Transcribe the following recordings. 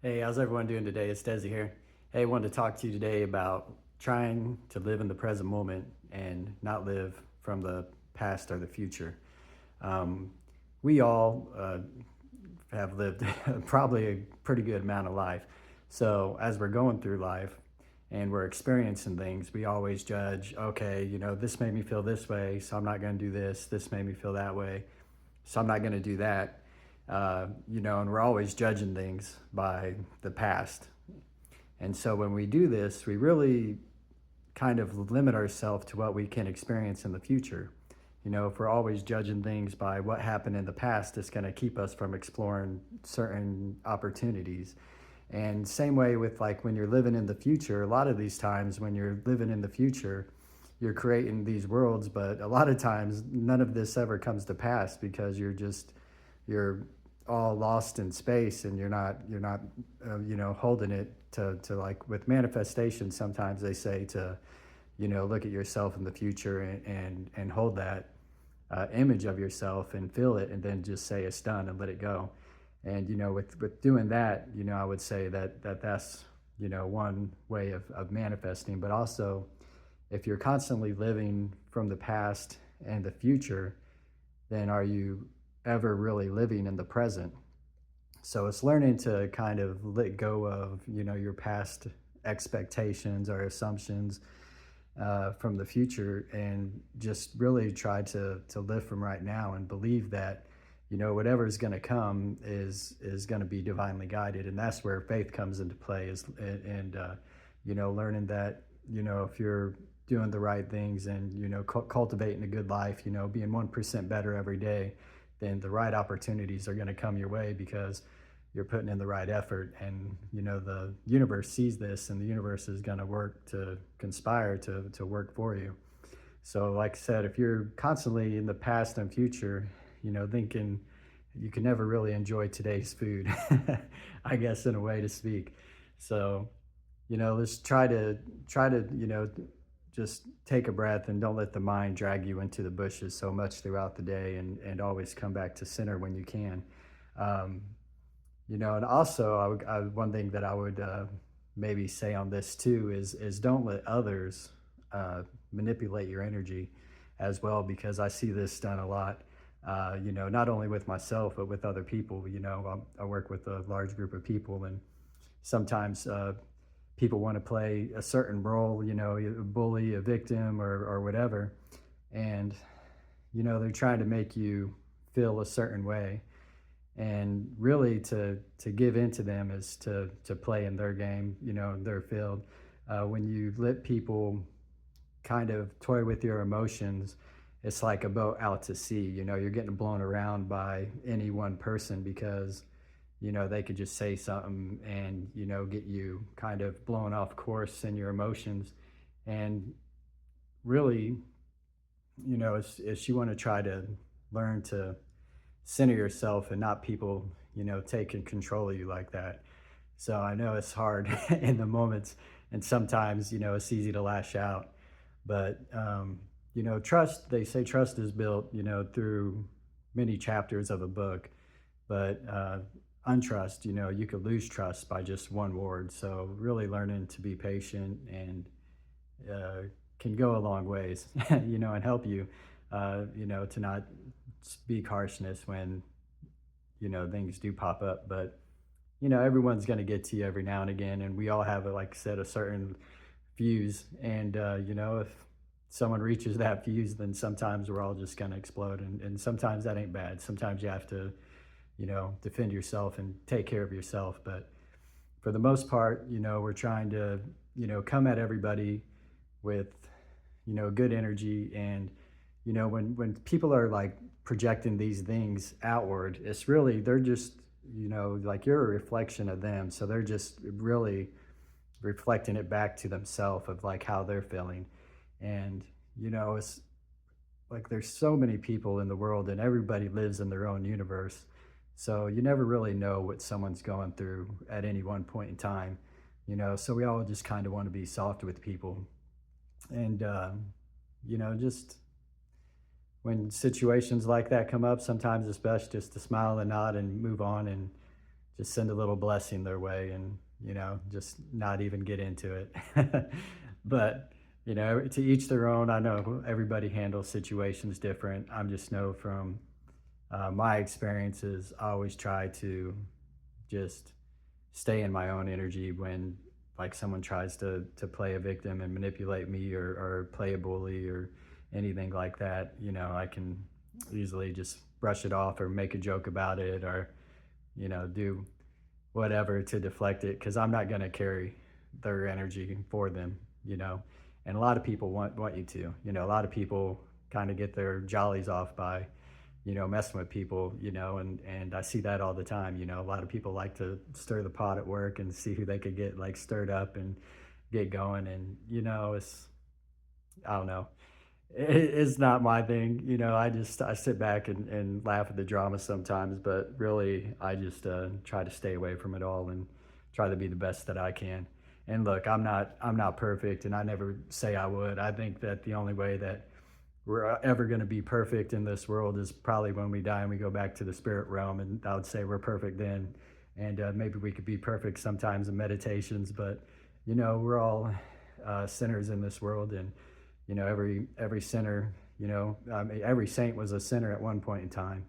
Hey, how's everyone doing today? It's Desi here. Hey, I wanted to talk to you today about trying to live in the present moment and not live from the past or the future. Um, we all have lived probably a pretty good amount of life. So as we're going through life and we're experiencing things, we always judge, okay, this made me feel this way, so I'm not going to do this. This made me feel that way, so I'm not going to do that. And we're always judging things by the past. And so when we do this, we really kind of limit ourselves to what we can experience in the future. If we're always judging things by what happened in the past, it's going to keep us from exploring certain opportunities. And same way with like when you're living in the future, a lot of these times when you're living in the future, you're creating these worlds, but a lot of times none of this ever comes to pass because you're all lost in space and you're not holding it to like with manifestation. Sometimes they say to look at yourself in the future and hold that image of yourself and feel it and then just say it's done and let it go. And with doing that, I would say that's one way of manifesting. But also, if you're constantly living from the past and the future, then are you ever really living in the present? So it's learning to kind of let go of your past expectations or assumptions from the future, and just really try to live from right now and believe that whatever is going to come is going to be divinely guided. And that's where faith comes into play, is and learning that if you're doing the right things and cultivating a good life, being 1% better every day, then the right opportunities are going to come your way because you're putting in the right effort. And the universe sees this, and the universe is going to work to conspire to work for you. So like I said, if you're constantly in the past and future, thinking you can never really enjoy today's food, I guess, in a way to speak. So let's try to just take a breath and don't let the mind drag you into the bushes so much throughout the day, and always come back to center when you can. um, and also, one thing that I would maybe say on this too is don't let others uh, manipulate your energy as well, because I see this done a lot. Not only with myself but with other people. I work with a large group of people, and sometimes people want to play a certain role, a bully, a victim, or whatever, and they're trying to make you feel a certain way. And really, to give in to them is to play in their game, in their field. When you let people kind of toy with your emotions, it's like a boat out to sea. You're getting blown around by any one person, because they could just say something and get you kind of blown off course in your emotions. And really, it's you want to try to learn to center yourself and not people taking control of you like that. So I know it's hard in the moments, and sometimes it's easy to lash out. But trust, they say trust is built through many chapters of a book. But untrust, you could lose trust by just one word. So really learning to be patient and uh, can go a long ways, and help you, to not speak harshness when things do pop up. But everyone's going to get to you every now and again, and we all have, like I said, a certain fuse. And if someone reaches that fuse, then sometimes we're all just going to explode. And sometimes that ain't bad. Sometimes you have to defend yourself and take care of yourself. But for the most part, we're trying to come at everybody with good energy. And when people are like projecting these things outward, it's really, they're just like, you're a reflection of them, so they're just really reflecting it back to themselves of like how they're feeling. And it's like there's so many people in the world, and everybody lives in their own universe, so you never really know what someone's going through at any one point in time. So we all just kind of want to be soft with people. And just when situations like that come up, sometimes it's best just to smile and nod and move on, and just send a little blessing their way and, just not even get into it. But, to each their own. I know everybody handles situations different. I'm just know from my experiences, I always try to just stay in my own energy when like someone tries to play a victim and manipulate me or play a bully or anything like that. I can easily just brush it off or make a joke about it or do whatever to deflect it because I'm not going to carry their energy for them, and a lot of people want you to, a lot of people kind of get their jollies off by messing with people, and I see that all the time. A lot of people like to stir the pot at work and see who they could get like stirred up and get going. And, I don't know. It's not my thing. I sit back and laugh at the drama sometimes, but really I just try to stay away from it all and try to be the best that I can. And look, I'm not perfect, and I never say I would. I think that the only way that we're ever going to be perfect in this world is probably when we die and we go back to the spirit realm, and I would say we're perfect then. And maybe we could be perfect sometimes in meditations, but we're all sinners in this world. And every sinner, I mean, every saint was a sinner at one point in time.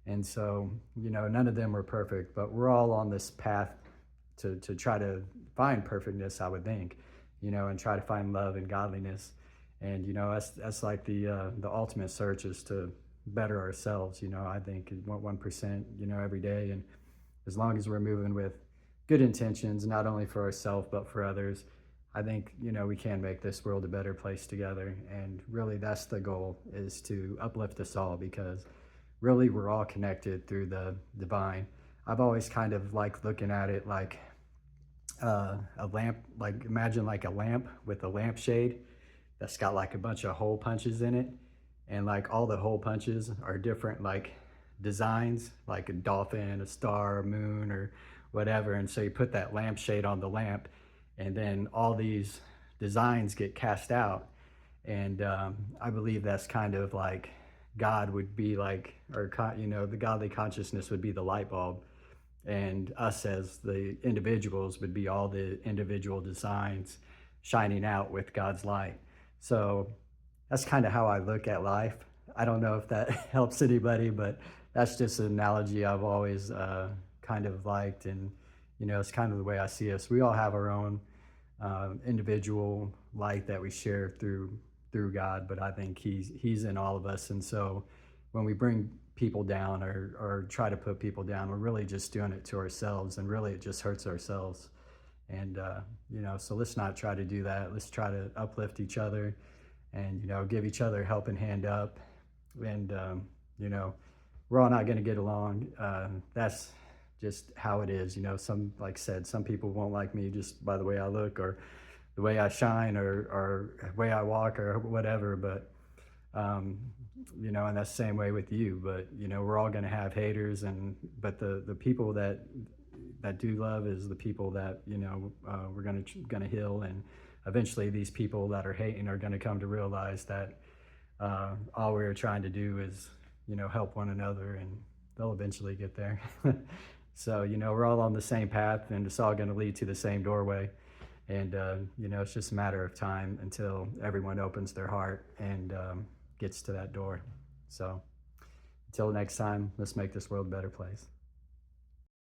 And so none of them were perfect, but we're all on this path to try to find perfectness, I would think, and try to find love and godliness. And that's like the ultimate search is to better ourselves. I think 1%, every day. And as long as we're moving with good intentions, not only for ourselves but for others, I think we can make this world a better place together. And really, that's the goal, is to uplift us all, because really we're all connected through the divine. I've always kind of like looking at it like a lamp. Like imagine like a lamp with a lampshade that's got like a bunch of hole punches in it, and like all the hole punches are different like designs, like a dolphin, a star, a moon, or whatever. And so you put that lampshade on the lamp, and then all these designs get cast out. And I believe that's kind of like God would be like, or the godly consciousness would be the light bulb, and us as the individuals would be all the individual designs shining out with God's light. So that's kind of how I look at life. I don't know if that helps anybody, but that's just an analogy I've always kind of liked. And, it's kind of the way I see us. We all have our own individual light that we share through God, but I think he's in all of us. And so when we bring people down or try to put people down, we're really just doing it to ourselves, and really it just hurts ourselves. And so let's not try to do that. Let's try to uplift each other and give each other a helping hand up. And we're all not going to get along. That's just how it is. Some, like said, some people won't like me just by the way I look or the way I shine or the way I walk or whatever. But and that's the same way with you. But we're all going to have haters, but the people that do love is the people that we're gonna heal. And eventually these people that are hating are going to come to realize that all we're trying to do is help one another, and they'll eventually get there. So we're all on the same path, and it's all going to lead to the same doorway. And it's just a matter of time until everyone opens their heart and gets to that door. So until next time, let's make this world a better place.